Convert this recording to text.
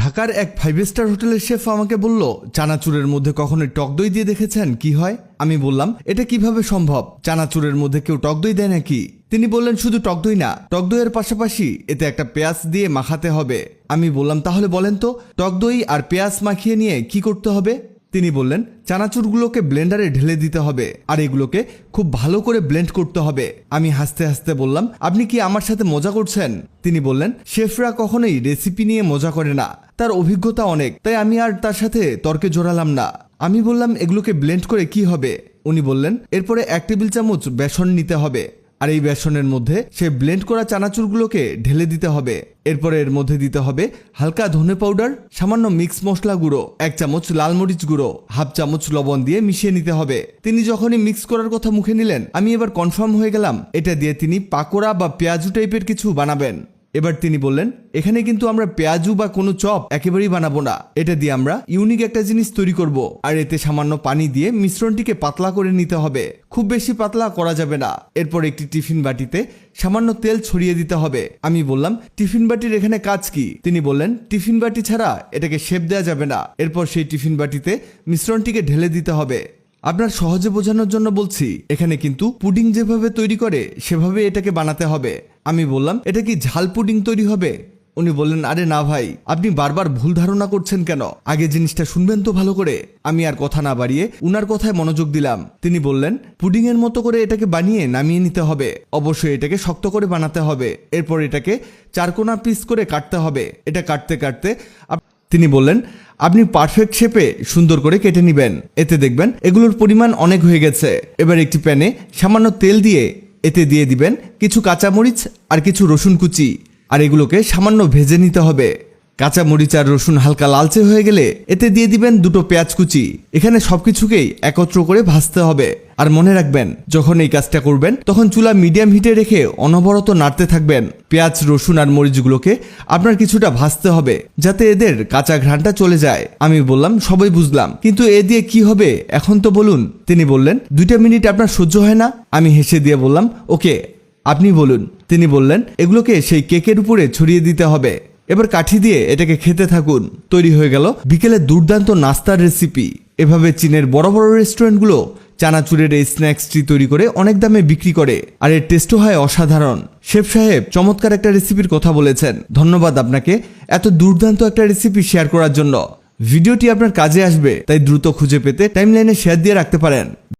ঢাকার এক 5 স্টার হোটেলের শেফ আমাকে বলল, চানাচুরের মধ্যে কখনো টক দই দিয়ে দেখেছেন কি হয়? আমি বললাম, এটা কিভাবে সম্ভব? চানাচুরের মধ্যে কেউ টক দই দেয় নাকি? তিনি বললেন, শুধু টক দই না, টক দইয়ের পাশাপাশি এতে একটা পেঁয়াজ দিয়ে মাখাতে হবে। আমি বললাম, তাহলে বলেন তো টক দই আর পেঁয়াজ মাখিয়ে নিয়ে কি করতে হবে? তিনি বললেন, চানাচুরগুলোকে ব্লেন্ডারে ঢেলে দিতে হবে আর এগুলোকে খুব ভালো করে ব্লেন্ড করতে হবে। আমি হাসতে হাসতে বললাম, আপনি কি আমার সাথে মজা করছেন? তিনি বললেন, শেফরা কখনোই রেসিপি নিয়ে মজা করে না, তার অভিজ্ঞতা অনেক, তাই আমি আর তার সাথে তর্কে জড়ালাম না। আমি বললাম, এগুলোকে ব্লেন্ড করে কি হবে? উনি বললেন, এরপরে 1 টেবিল চামচ বেসন নিতে হবে আর এই বেসনের মধ্যে সে ব্লেন্ড করা চানাচুরগুলোকে ঢেলে দিতে হবে। এরপরে এর মধ্যে দিতে হবে হালকা ধনে পাউডার, সামান্য মিক্স মশলা গুঁড়ো, 1 চামচ লাল মরিচ গুঁড়ো, হাফ চামচ লবণ দিয়ে মিশিয়ে নিতে হবে। তিনি যখনই মিক্স করার কথা মুখে নিলেন, আমি এবার কনফার্ম হয়ে গেলাম এটা দিয়ে তিনি পাকোড়া বা পেঁয়াজু টাইপের কিছু বানাবেন। এবার তিনি বললেন, এখানে কিন্তু আমরা পেঁয়াজু বা কোনো চপ একেবারেই বানাবো না, এটা দিয়ে আমরা ইউনিক একটা জিনিস তৈরি করব আর এতে সামান্য পানি দিয়ে মিশ্রণটিকে পাতলা করে নিতে হবে, খুব বেশি পাতলা করা যাবে না। এরপর একটি টিফিন বাটিতে সামান্য তেল ছড়িয়ে দিতে হবে। আমি বললাম, টিফিন বাটির এখানে কাজ কি? তিনি বললেন, টিফিন বাটি ছাড়া এটাকে শেপ দেওয়া যাবে না। এরপর সেই টিফিন বাটিতে মিশ্রণটিকে ঢেলে দিতে হবে। আপনার সহজে বোঝানোর জন্য বলছি, এখানে কিন্তু পুডিং যেভাবে তৈরি করে সেভাবে এটাকে বানাতে হবে। আমি বললাম, এটা কি ঝাল পুডিং তৈরি হবে? উনি বললেন, আরে না ভাই, আপনি বারবার ভুল ধারণা করছেন কেন? আগে জিনিসটা শুনবেন তো ভালো করে। আমি আর কথা না বাড়িয়ে উনার কথায় মনোযোগ দিলাম। তিনি বললেন, পুডিং এর মতো করে এটাকে বানিয়ে নামিয়ে নিতে হবে, অবশ্যই এটাকে শক্ত করে বানাতে হবে। এরপর এটাকে 4 কোনা পিস করে কাটতে হবে। এটা কাটতে কাটতে তিনি বললেন, আপনি পারফেক্ট শেপে সুন্দর করে কেটে নেবেন, এতে দেখবেন এগুলোর পরিমাণ অনেক হয়ে গেছে। এবার একটি প্যানে সামান্য তেল দিয়ে এতে দিয়ে দিবেন কিছু কাঁচামরিচ আর কিছু রসুন কুচি, আর এগুলোকে সামান্য ভেজে নিতে হবে। কাঁচামরিচ আর রসুন হালকা লালচে হয়ে গেলে এতে দিয়ে দিবেন 2টো পেঁয়াজ কুচি। এখানে সবকিছুকেই একত্র করে ভাজতে হবে। আর মনে রাখবেন, যখন এই কাজটা করবেন তখন চুলা মিডিয়াম হিটে রেখে অনবরত নাড়তে থাকবেন। পেঁয়াজ, রসুন আর মরিচগুলোকে আপনার কিছুটা ভাজতে হবে যাতে এদের কাঁচা ঘ্রাণটা চলে যায়। আমি বললাম, সবাই বুঝলাম, কিন্তু এ দিয়ে কি হবে এখন তো বলুন। তিনি বললেন, 2টা মিনিট আপনার সহ্য হয় না? আমি হেসে দিয়ে বললাম, ওকে, আপনি বলুন। তিনি বললেন, এগুলোকে সেই কেকের উপরে ছড়িয়ে দিতে হবে। এবার কাঠি দিয়ে এটাকে খেতে থাকুন। তৈরি হয়ে গেল বিকেলে দুর্দান্ত নাস্তার রেসিপি। এভাবে চীনের বড় বড় রেস্টুরেন্টগুলো চানাচুরের এই স্ন্যাক্সটি তৈরি করে অনেক দামে বিক্রি করে, আর এর টেস্টও হয় অসাধারণ। শেফ সাহেব চমৎকার একটা রেসিপির কথা বলেছেন। ধন্যবাদ আপনাকে এত দুর্দান্ত একটা রেসিপি শেয়ার করার জন্য। ভিডিওটি আপনার কাজে আসবে, তাই দ্রুত খুঁজে পেতে টাইমলাইনে শেয়ার দিয়ে রাখতে পারেন।